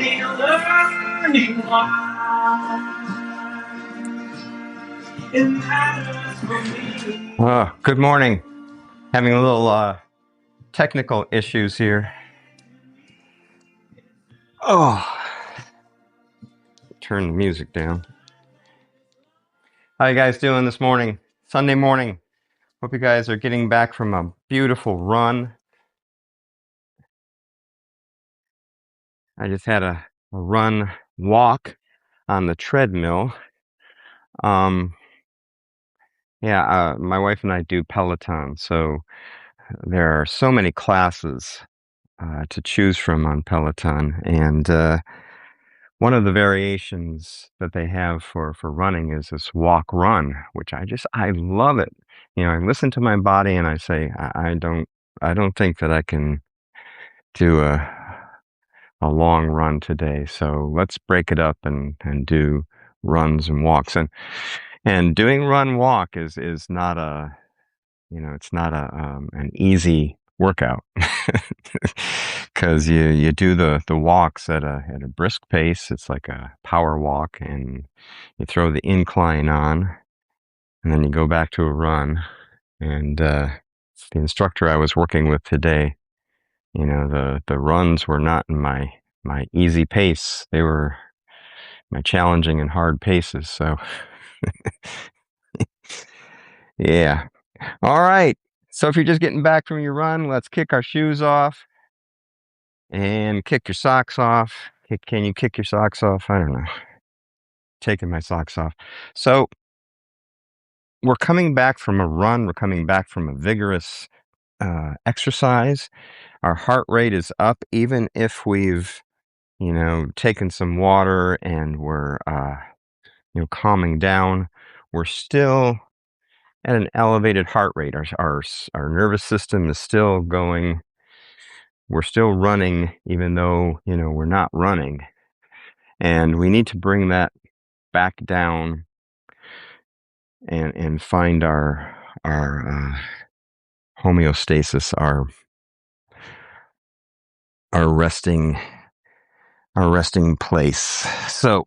still learning why it matters for me. Good morning. Having a little technical issues here. Turn the music down. How you guys doing this morning? Sunday morning. Hope you guys are getting back from a beautiful run. I just had a run walk on the treadmill. My wife and I do Peloton, so there are so many classes to choose from on Peloton, and one of the variations that they have for running is this walk run, which I love it. I listen to my body and I say, I don't think that I can do a long run today. So let's break it up and do runs and walks. And doing run walk is not it's not an easy workout because you do the walks at a brisk pace. It's like a power walk, and you throw the incline on, and then you go back to a run. And the instructor I was working with today, the runs were not in my easy pace. They were my challenging and hard paces. So yeah. All right. So if you're just getting back from your run, let's kick our shoes off and kick your socks off. Can you kick your socks off? I don't know. Taking my socks off. So we're coming back from a run. We're coming back from a vigorous exercise. Our heart rate is up, even if we've, taken some water and we're, calming down. We're still at an elevated heart rate. Our nervous system is still going. We're still running, even though, we're not running. And we need to bring that back down and find our homeostasis, our resting place. So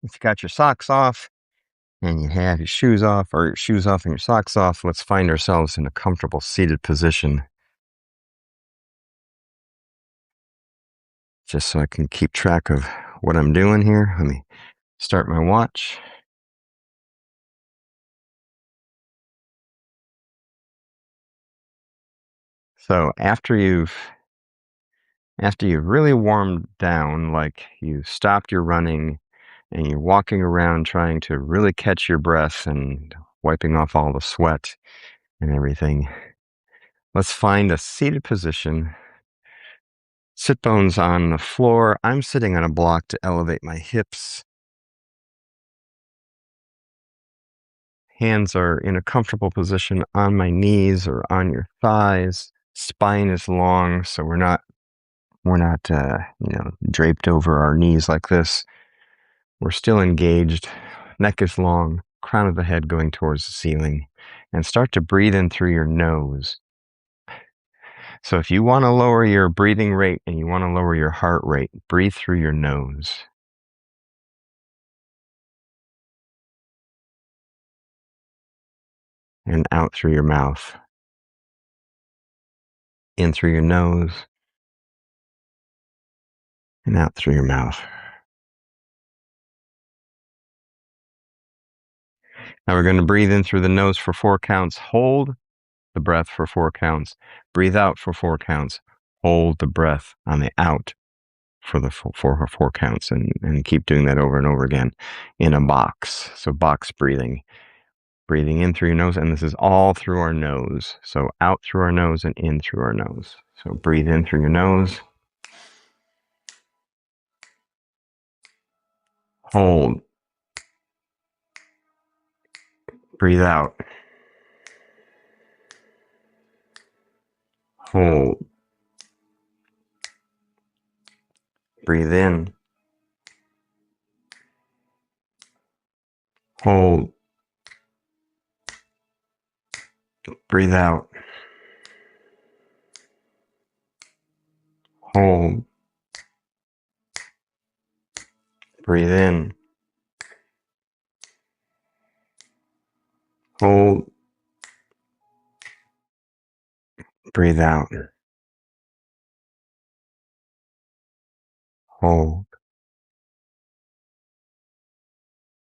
if you got your socks off and you have your shoes off, or your shoes off and your socks off, let's find ourselves in a comfortable seated position. Just so I can keep track of what I'm doing here. Let me start my watch. So after you've really warmed down, like you stopped your running and you're walking around trying to really catch your breath and wiping off all the sweat and everything, let's find a seated position. Sit bones on the floor. I'm sitting on a block to elevate my hips. Hands are in a comfortable position on my knees or on your thighs. Spine is long, so we're not draped over our knees like this. We're still engaged. Neck is long, crown of the head going towards the ceiling, and start to breathe in through your nose. So if you want to lower your breathing rate and you want to lower your heart rate, breathe through your nose. And out through your mouth. In through your nose and out through your mouth. Now we're going to breathe in through the nose for 4 counts. Hold the breath for 4 counts. Breathe out for 4 counts. Hold the breath on the out for the 4 counts, and keep doing that over and over again in a box. So box breathing. Breathing in through your nose, and this is all through our nose. So out through our nose and in through our nose. So breathe in through your nose. Hold. Breathe out. Hold. Breathe in. Hold. Breathe out. Hold. Breathe in. Hold. Breathe out. Hold.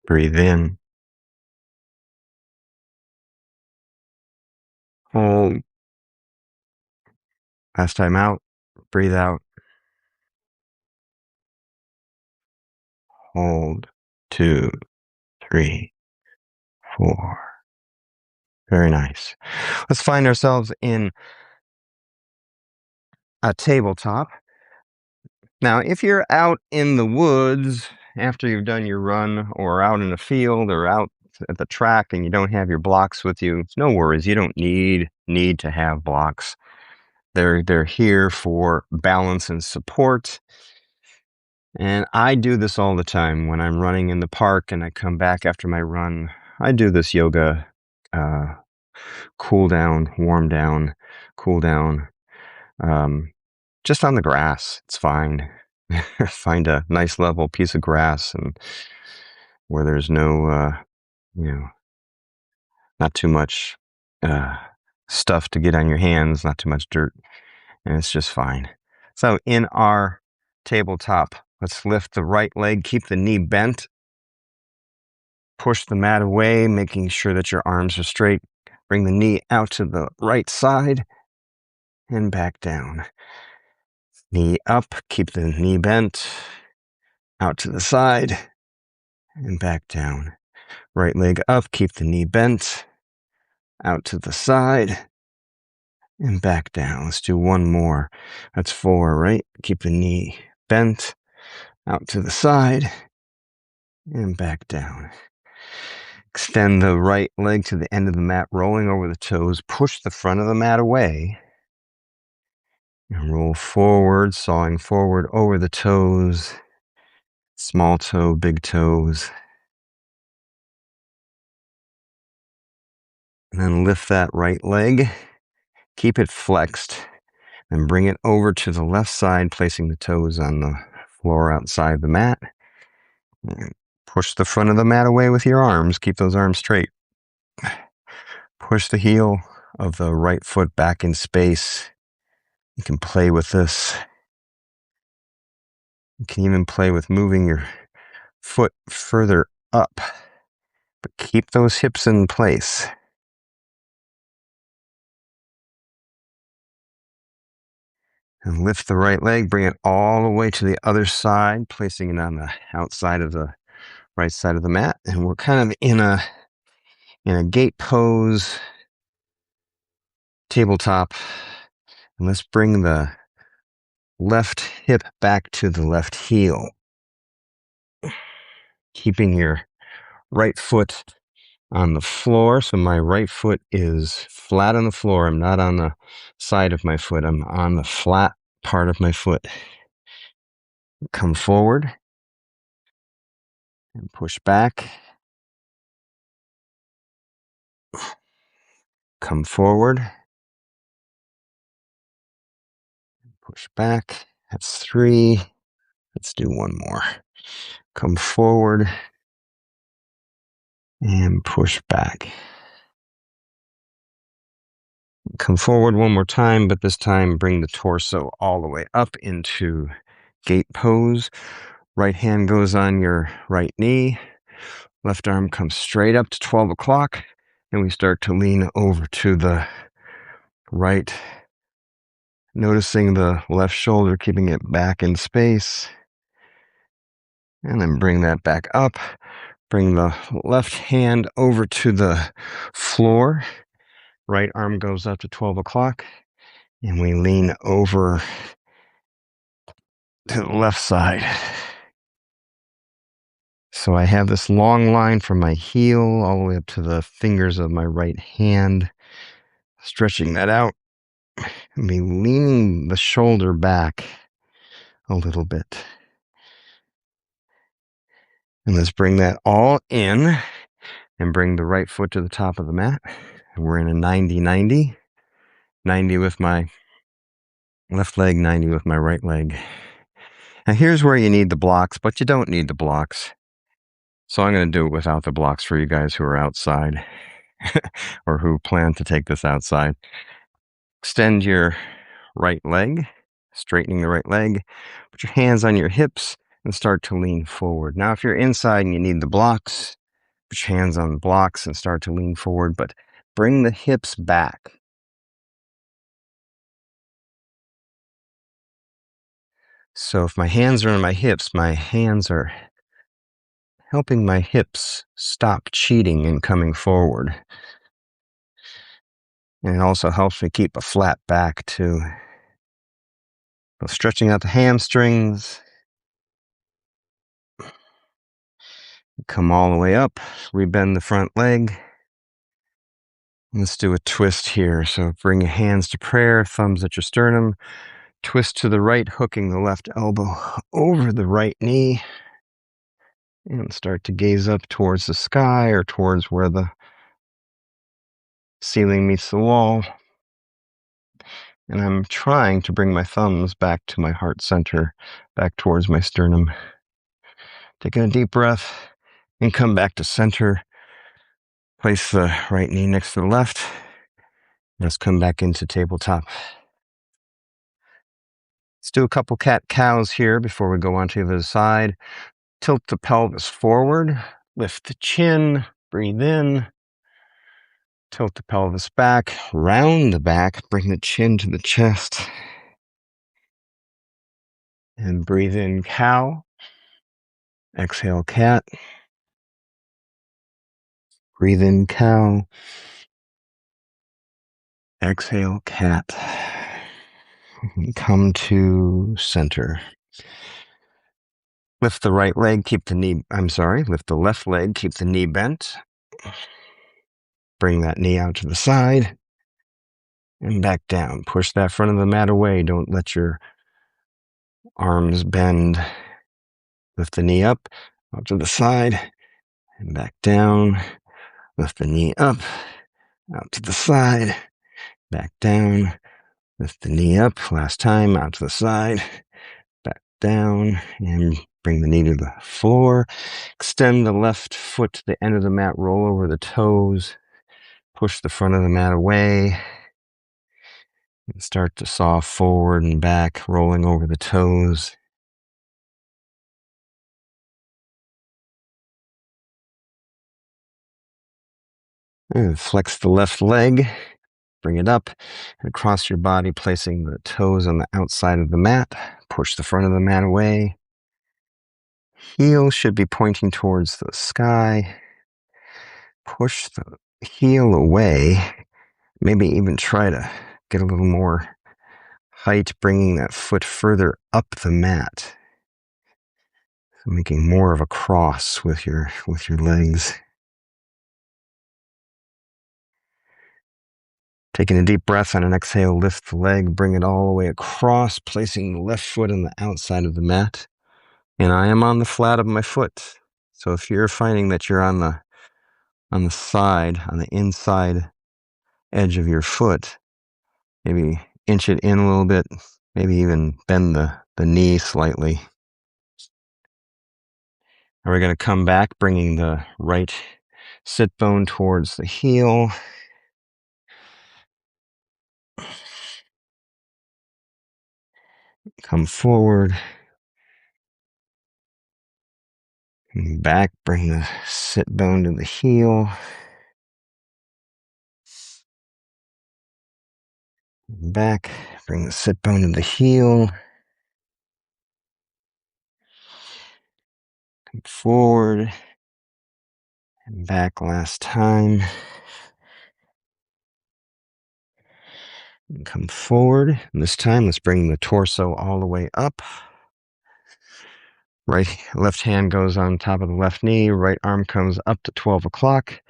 Breathe in. Hold. Last time out. Breathe out. Hold. 2, 3, 4. Very nice. Let's find ourselves in a tabletop. Now, if you're out in the woods after you've done your run, or out in a field, or out at the track, and you don't have your blocks with you, no worries. You don't need to have blocks. They're here for balance and support. And I do this all the time when I'm running in the park and I come back after my run. I do this yoga, cool down, warm down, cool down, just on the grass. It's fine. Find a nice level piece of grass and where there's no, not too much stuff to get on your hands, not too much dirt, and it's just fine. So in our tabletop, let's lift the right leg, keep the knee bent, push the mat away, making sure that your arms are straight. Bring the knee out to the right side and back down. Knee up, keep the knee bent, out to the side and back down. Right leg up, keep the knee bent, out to the side and back down. Let's do one more. That's 4, right? Keep the knee bent, out to the side and back down. Extend the right leg to the end of the mat, rolling over the toes. Push the front of the mat away. And roll forward, sawing forward over the toes. Small toe, big toes. And then lift that right leg. Keep it flexed. And bring it over to the left side, placing the toes on the floor outside the mat. And push the front of the mat away with your arms. Keep those arms straight. Push the heel of the right foot back in space. You can play with this. You can even play with moving your foot further up, but keep those hips in place. And lift the right leg, bring it all the way to the other side, placing it on the outside of the right side of the mat. And we're kind of in a gate pose, tabletop. And let's bring the left hip back to the left heel. Keeping your right foot on the floor. So my right foot is flat on the floor. I'm not on the side of my foot. I'm on the flat part of my foot. Come forward and push back. Come forward. Push back. That's 3. Let's do one more. Come forward and push back. Come forward one more time, but this time bring the torso all the way up into gate pose. Right hand goes on your right knee. Left arm comes straight up to 12 o'clock. And we start to lean over to the right, noticing the left shoulder, keeping it back in space. And then bring that back up. Bring the left hand over to the floor. Right arm goes up to 12 o'clock. And we lean over to the left side. So I have this long line from my heel all the way up to the fingers of my right hand. Stretching that out. And be leaning the shoulder back a little bit. And let's bring that all in and bring the right foot to the top of the mat. And we're in a 90-90. 90 with my left leg, 90 with my right leg. Now here's where you need the blocks, but you don't need the blocks. So I'm going to do it without the blocks for you guys who are outside or who plan to take this outside. Extend your right leg, straightening the right leg. Put your hands on your hips and start to lean forward. Now, if you're inside and you need the blocks, put your hands on the blocks and start to lean forward, but bring the hips back. So if my hands are on my hips, my hands are helping my hips stop cheating and coming forward. And it also helps me keep a flat back too. So stretching out the hamstrings. Come all the way up, rebend the front leg. Let's do a twist here. So bring your hands to prayer, thumbs at your sternum. Twist to the right, hooking the left elbow over the right knee. And start to gaze up towards the sky or towards where the ceiling meets the wall. And I'm trying to bring my thumbs back to my heart center, back towards my sternum. Taking a deep breath and come back to center. Place the right knee next to the left. Let's come back into tabletop. Let's do a couple cat-cows here before we go on to the other side. Tilt the pelvis forward, lift the chin, breathe in. Tilt the pelvis back, round the back, bring the chin to the chest. And breathe in cow. Exhale cat. Breathe in cow. Exhale cat. Come to center. Lift the right leg, lift the left leg, keep the knee bent. Bring that knee out to the side and back down. Push that front of the mat away. Don't let your arms bend. Lift the knee up, out to the side and back down. Lift the knee up, out to the side, back down. Lift the knee up, last time, out to the side, back down, and bring the knee to the floor. Extend the left foot to the end of the mat, roll over the toes, push the front of the mat away, and start to saw forward and back, rolling over the toes. And flex the left leg, bring it up and across your body, placing the toes on the outside of the mat. Push the front of the mat away. Heel should be pointing towards the sky. Push the heel away. Maybe even try to get a little more height, bringing that foot further up the mat. Making more of a cross with your legs. Taking a deep breath on an exhale, lift the leg, bring it all the way across, placing the left foot on the outside of the mat. And I am on the flat of my foot. So if you're finding that you're on the side, on the inside edge of your foot, maybe inch it in a little bit, maybe even bend the knee slightly. And we're going to come back, bringing the right sit bone towards the heel. Come forward. And back, bring the sit bone to the heel. Back, bring the sit bone to the heel. Come forward. And back last time. And come forward. And this time, let's bring the torso all the way up. Left hand goes on top of the left knee. Right arm comes up to 12 o'clock.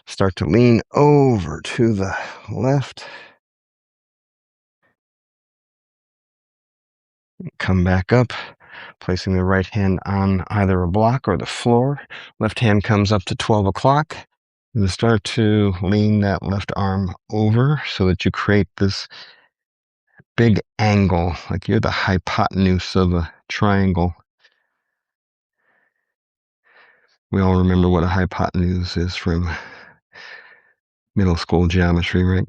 Start to lean over to the left. Come back up, placing the right hand on either a block or the floor. Left hand comes up to 12 o'clock. And start to lean that left arm over so that you create this big angle, like you're the hypotenuse of triangle. We all remember what a hypotenuse is from middle school geometry, right?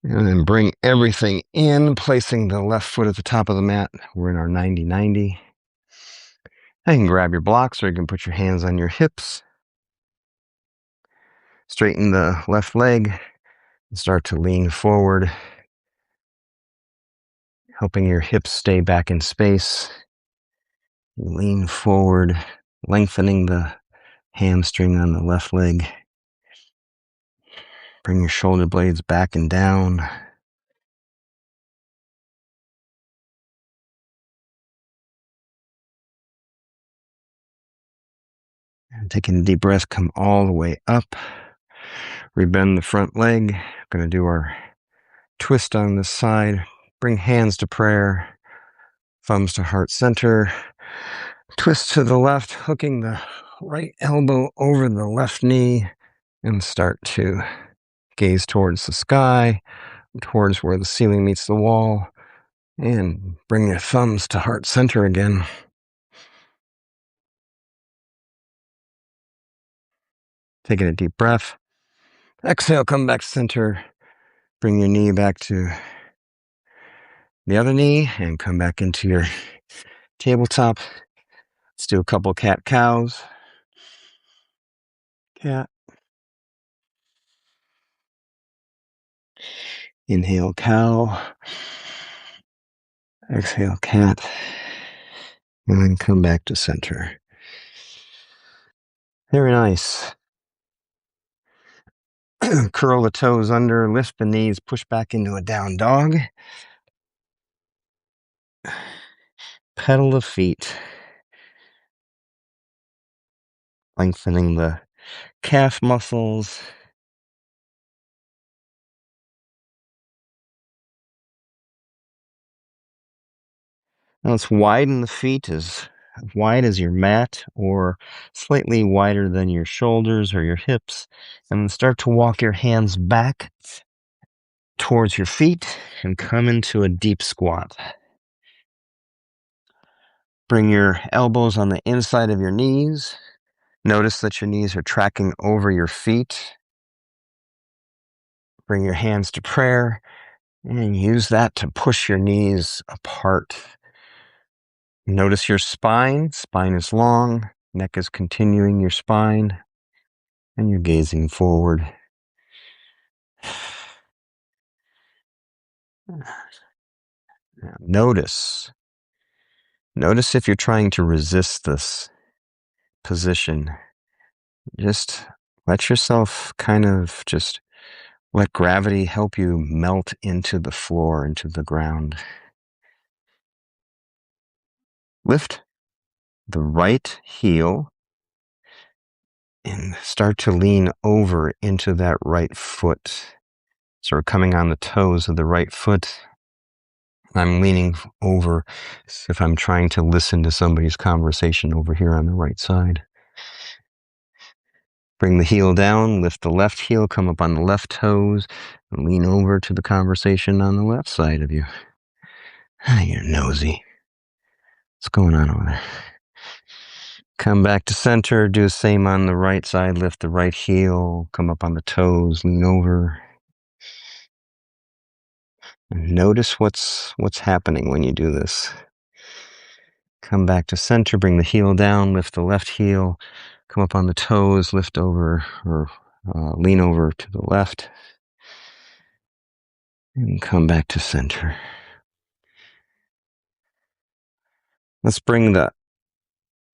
And then bring everything in, placing the left foot at the top of the mat. We're in our 90-90. You can grab your blocks or you can put your hands on your hips. Straighten the left leg and start to lean forward, helping your hips stay back in space. Lean forward, lengthening the hamstring on the left leg. Bring your shoulder blades back and down. And taking a deep breath, come all the way up. Rebend the front leg. Going to do our twist on this side. Bring hands to prayer. Thumbs to heart center. Twist to the left, hooking the right elbow over the left knee. And start to gaze towards the sky, towards where the ceiling meets the wall. And bring your thumbs to heart center again. Taking a deep breath. Exhale, come back to center. Bring your knee back to the other knee and come back into your tabletop. Let's do a couple cat-cows. Cat. Inhale, cow. Exhale, cat. And then come back to center. Very nice. Curl the toes under, lift the knees, push back into a down dog. Pedal the feet. Lengthening the calf muscles. Now let's widen the feet as wide as your mat or slightly wider than your shoulders or your hips. And then start to walk your hands back towards your feet and come into a deep squat. Bring your elbows on the inside of your knees. Notice that your knees are tracking over your feet. Bring your hands to prayer and use that to push your knees apart. Notice your spine. Spine is long. Neck is continuing your spine. And you're gazing forward. Now, notice if you're trying to resist this position. Just let yourself let gravity help you melt into the floor, into the ground. Lift the right heel and start to lean over into that right foot. Sort of coming on the toes of the right foot. I'm leaning over as if I'm trying to listen to somebody's conversation over here on the right side. Bring the heel down, lift the left heel, come up on the left toes, and lean over to the conversation on the left side of you. You're nosy. What's going on over there? Come back to center, do the same on the right side, lift the right heel, come up on the toes, lean over. And notice what's happening when you do this. Come back to center, bring the heel down, lift the left heel, come up on the toes, lift over or lean over to the left, and come back to center. Let's bring the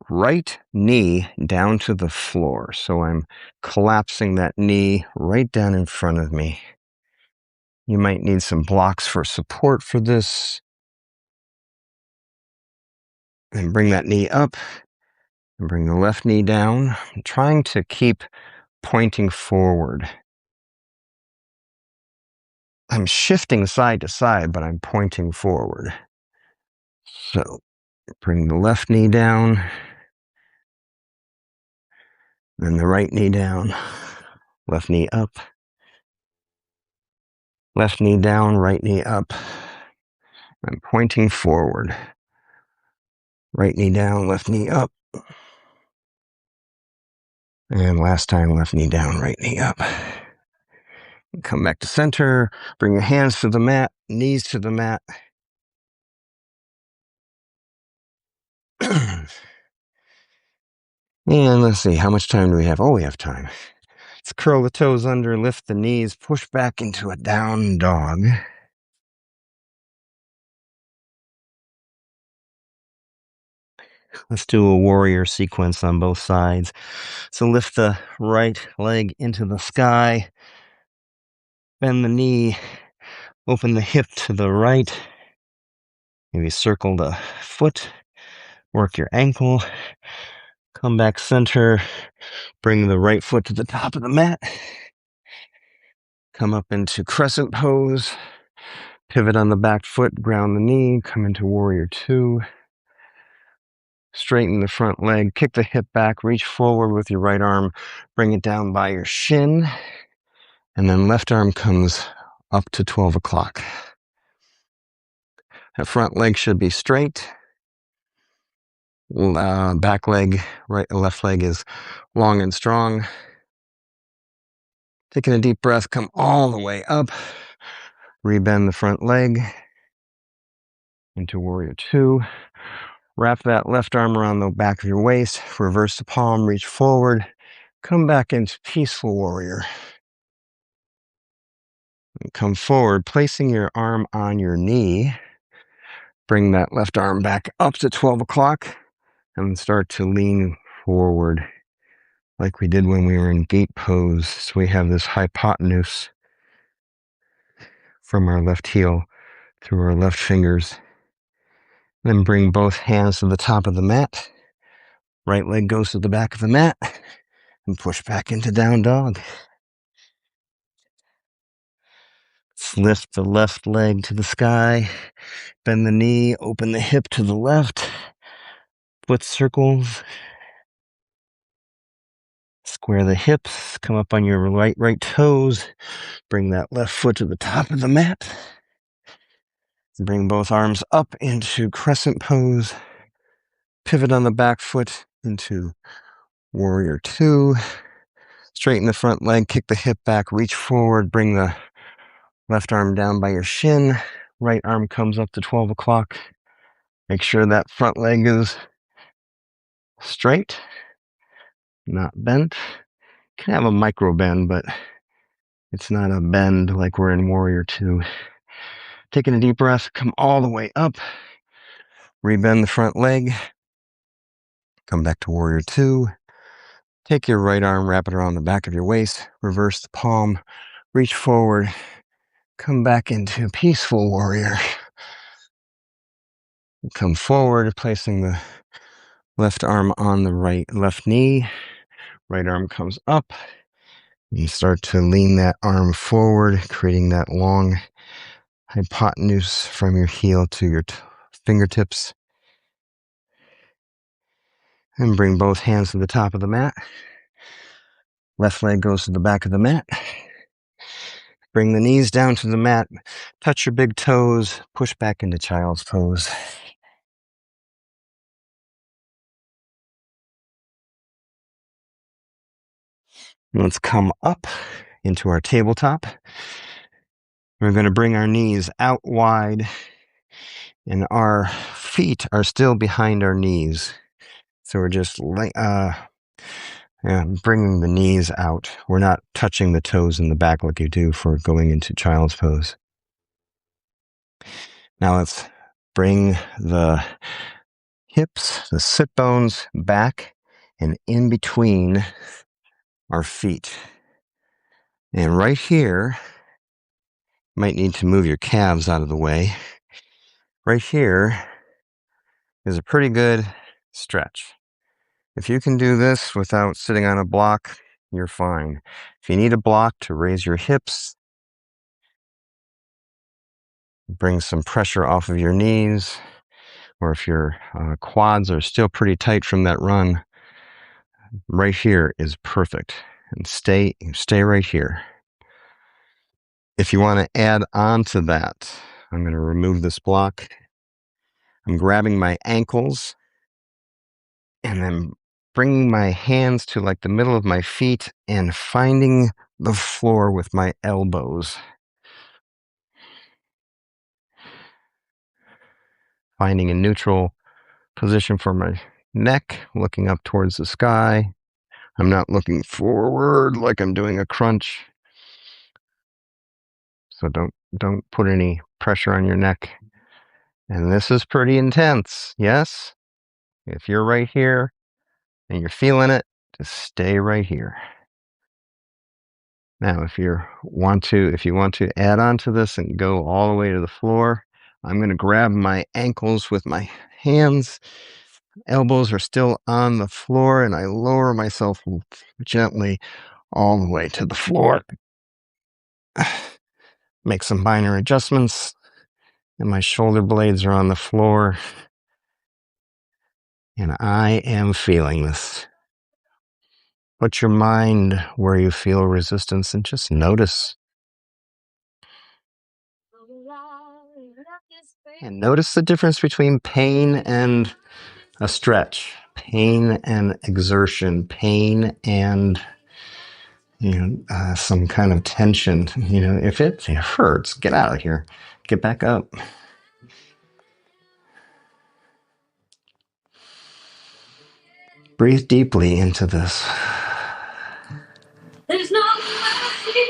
right knee down to the floor. So I'm collapsing that knee right down in front of me. You might need some blocks for support for this. And bring that knee up and bring the left knee down. I'm trying to keep pointing forward. I'm shifting side to side, but I'm pointing forward. So bring the left knee down, then the right knee down, left knee up, left knee down, right knee up, I'm pointing forward. Right knee down, left knee up. And last time, left knee down, right knee up. Come back to center. Bring your hands to the mat, knees to the mat. And let's see, how much time do we have? Oh, we have time. Let's curl the toes under, lift the knees, push back into a down dog. Let's do a warrior sequence on both sides. So lift the right leg into the sky, bend the knee, open the hip to the right, maybe circle the foot, work your ankle, come back center, bring the right foot to the top of the mat, come up into crescent pose, pivot on the back foot, ground the knee, come into warrior two. Straighten the front leg, kick the hip back, reach forward with your right arm, bring it down by your shin, and then left arm comes up to 12 o'clock. That front leg should be straight. Back leg, left leg is long and strong. Taking a deep breath, come all the way up. Rebend the front leg into warrior two. Wrap that left arm around the back of your waist. Reverse the palm, reach forward. Come back into peaceful warrior. Come forward, placing your arm on your knee. Bring that left arm back up to 12 o'clock and start to lean forward like we did when we were in gate pose. So we have this hypotenuse from our left heel through our left fingers. Then bring both hands to the top of the mat. Right leg goes to the back of the mat and push back into down dog. Let's lift the left leg to the sky. Bend the knee, open the hip to the left. Foot circles. Square the hips, come up on your right toes. Bring that left foot to the top of the mat. Bring both arms up into crescent pose. Pivot on the back foot into warrior two. Straighten the front leg, kick the hip back, reach forward, bring the left arm down by your shin. Right arm comes up to 12 o'clock. Make sure that front leg is straight, not bent. Can have a micro bend, but it's not a bend like we're in warrior two. Taking a deep breath, come all the way up. Rebend the front leg. Come back to warrior two. Take your right arm, wrap it around the back of your waist. Reverse the palm. Reach forward. Come back into peaceful warrior. Come forward, placing the left arm on the left knee. Right arm comes up. You start to lean that arm forward, creating that long hypotenuse from your heel to your fingertips. And bring both hands to the top of the mat. Left leg goes to the back of the mat. Bring the knees down to the mat. Touch your big toes. Push back into child's pose. Let's come up into our tabletop. We're going to bring our knees out wide, and our feet are still behind our knees. So we're just bringing the knees out. We're not touching the toes in the back like you do for going into child's pose. Now let's bring the hips, the sit bones back and in between our feet. And right here, you might need to move your calves out of the way. Right here is a pretty good stretch. If you can do this without sitting on a block, you're fine. If you need a block to raise your hips, bring some pressure off of your knees, or if your quads are still pretty tight from that run, right here is perfect. And stay right here. If you want to add on to that, I'm going to remove this block. I'm grabbing my ankles and then bringing my hands to like the middle of my feet and finding the floor with my elbows. Finding a neutral position for my neck, looking up towards the sky. I'm not looking forward like I'm doing a crunch. So don't put any pressure on your neck. And this is pretty intense. Yes? If you're right here and you're feeling it, just stay right here. Now, if you want to add on to this and go all the way to the floor, I'm going to grab my ankles with my hands. Elbows are still on the floor, and I lower myself gently all the way to the floor. Make some minor adjustments, and my shoulder blades are on the floor, and I am feeling this. Put your mind where you feel resistance and just notice. And notice the difference between pain and a stretch, pain and exertion, pain and some kind of tension. If it hurts, get out of here. Get back up. Breathe deeply into this. There's no mercy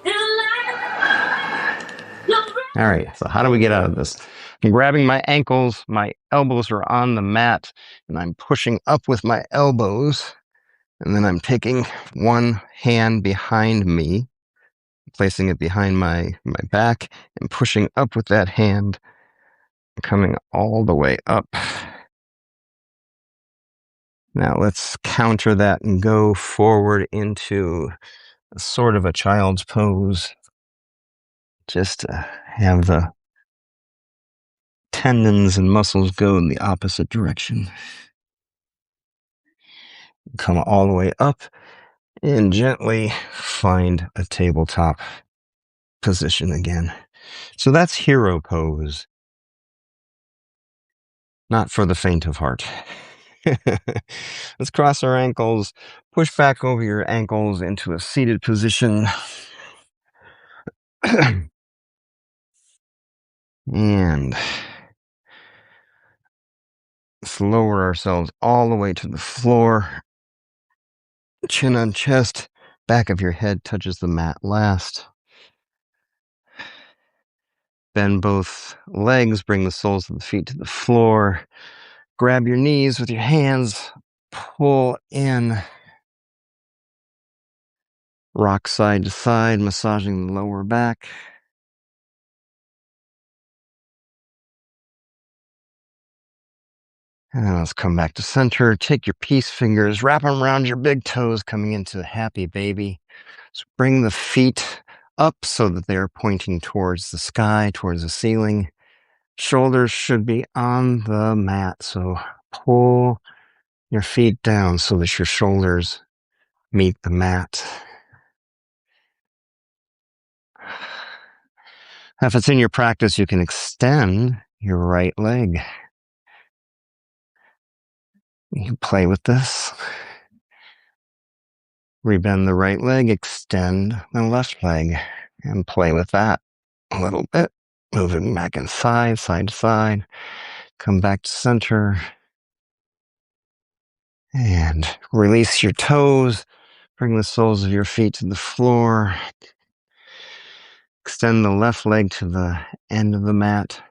in life. All right, so how do we get out of this? I'm grabbing my ankles, my elbows are on the mat, and I'm pushing up with my elbows, and then I'm taking one hand behind me, placing it behind my back, and pushing up with that hand, coming all the way up. Now let's counter that and go forward into sort of a child's pose. Just to have the tendons and muscles go in the opposite direction. Come all the way up and gently find a tabletop position again. So that's hero pose. Not for the faint of heart. Let's cross our ankles, push back over your ankles into a seated position. And let's lower ourselves all the way to the floor. Chin on chest, back of your head touches the mat last. Bend both legs, bring the soles of the feet to the floor. Grab your knees with your hands, pull in. Rock side to side, massaging the lower back. And then let's come back to center. Take your peace fingers, wrap them around your big toes, coming into happy baby. So bring the feet up so that they are pointing towards the sky, towards the ceiling. Shoulders should be on the mat. So pull your feet down so that your shoulders meet the mat. If it's in your practice, you can extend your right leg. You can play with this. Rebend the right leg, extend the left leg, and play with that a little bit. Moving back inside, side to side. Come back to center. And release your toes. Bring the soles of your feet to the floor. Extend the left leg to the end of the mat.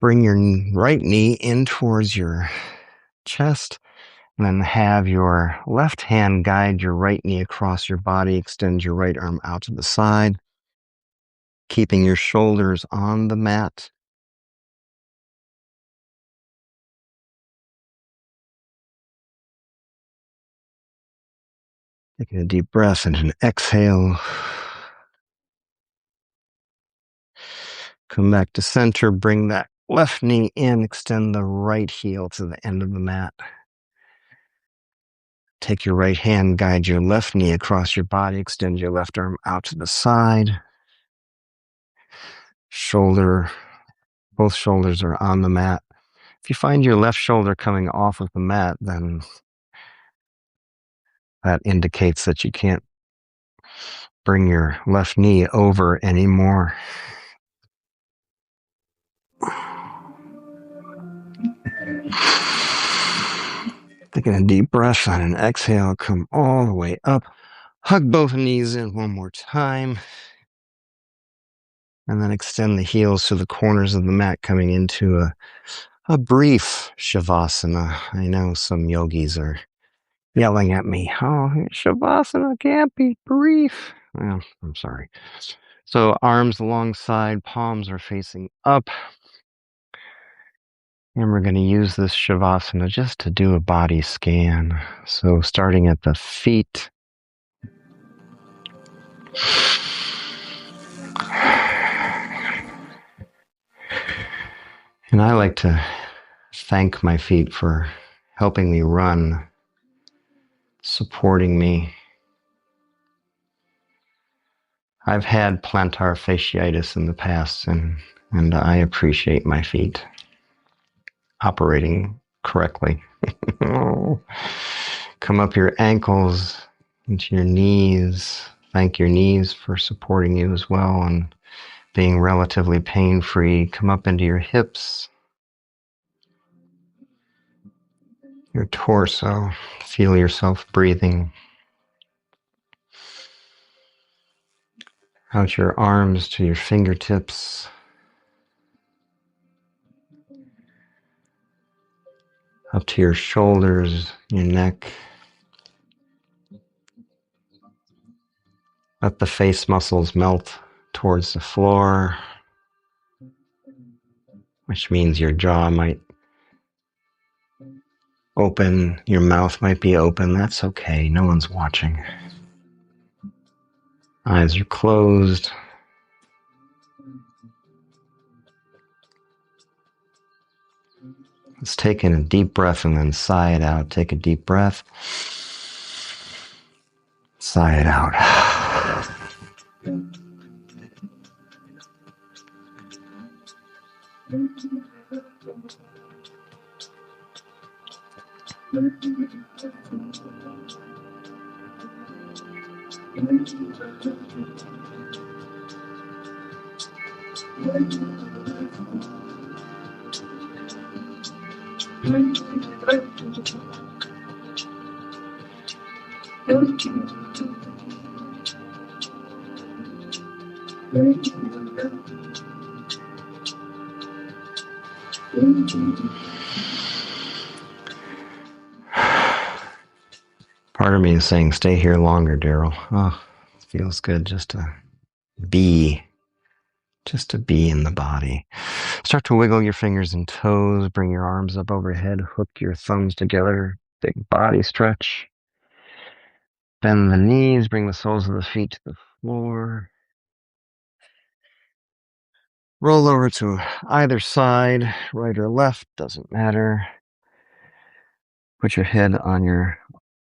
Bring your right knee in towards your chest. And then have your left hand guide your right knee across your body. Extend your right arm out to the side. Keeping your shoulders on the mat. Taking a deep breath and an exhale. Come back to center. Bring that left knee in. Extend the right heel to the end of the mat. Take your right hand, guide your left knee across your body. Extend your left arm out to the side. shoulder, both shoulders are on the mat. If you find your left shoulder coming off of the mat, then that indicates that you can't bring your left knee over anymore. Taking a deep breath on an exhale, come all the way up. Hug both knees in one more time. And then extend the heels to the corners of the mat, coming into a brief Shavasana. I know some yogis are yelling at me, oh, Shavasana can't be brief. Well, I'm sorry. So arms alongside, palms are facing up. And we're going to use this Shavasana just to do a body scan. So starting at the feet. And I like to thank my feet for helping me run, supporting me. I've had plantar fasciitis in the past, and I appreciate my feet operating correctly. Come up your ankles into your knees. Thank your knees for supporting you as well and being relatively pain-free. Come up into your hips, your torso. Feel yourself breathing out your arms to your fingertips. Up to your shoulders, your neck. Let the face muscles melt towards the floor, which means your jaw might open, your mouth might be open. That's okay, no one's watching. Eyes are closed. Let's take in a deep breath and then sigh it out. Take a deep breath. Sigh it out. Part of me is saying, stay here longer, Darryl. Oh, it feels good just to be in the body. Start to wiggle your fingers and toes. Bring your arms up overhead. Hook your thumbs together. Big body stretch. Bend the knees. Bring the soles of the feet to the floor. Roll over to either side, right or left, doesn't matter. Put your head on your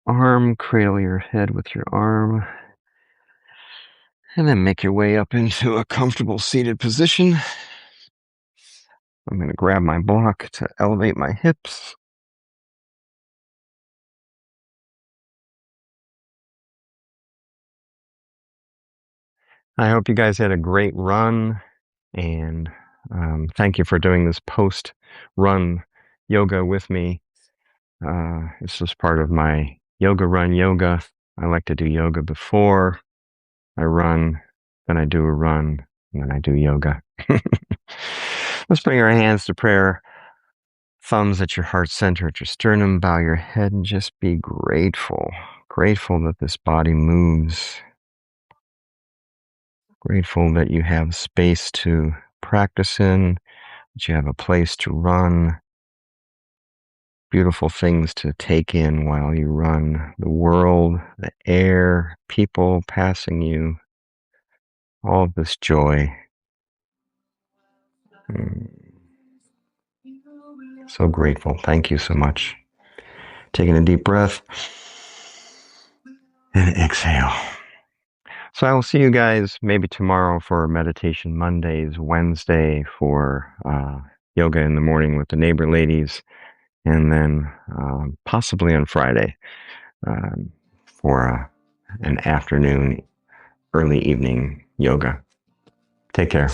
arm. Cradle your head with your arm. And then make your way up into a comfortable seated position. I'm going to grab my block to elevate my hips. I hope you guys had a great run, and thank you for doing this post-run yoga with me. It's just part of my yoga run yoga. I like to do yoga before I run, then I do a run, and then I do yoga. Let's bring our hands to prayer. Thumbs at your heart center, at your sternum. Bow your head and just be grateful. Grateful that this body moves. Grateful that you have space to practice in, that you have a place to run. Beautiful things to take in while you run. The world, the air, people passing you. All of this joy. So grateful. Thank you so much. Taking a deep breath and exhale. So I will see you guys maybe tomorrow for meditation Mondays, Wednesday for yoga in the morning with the neighbor ladies, and then possibly on Friday for an afternoon, early evening yoga. Take care.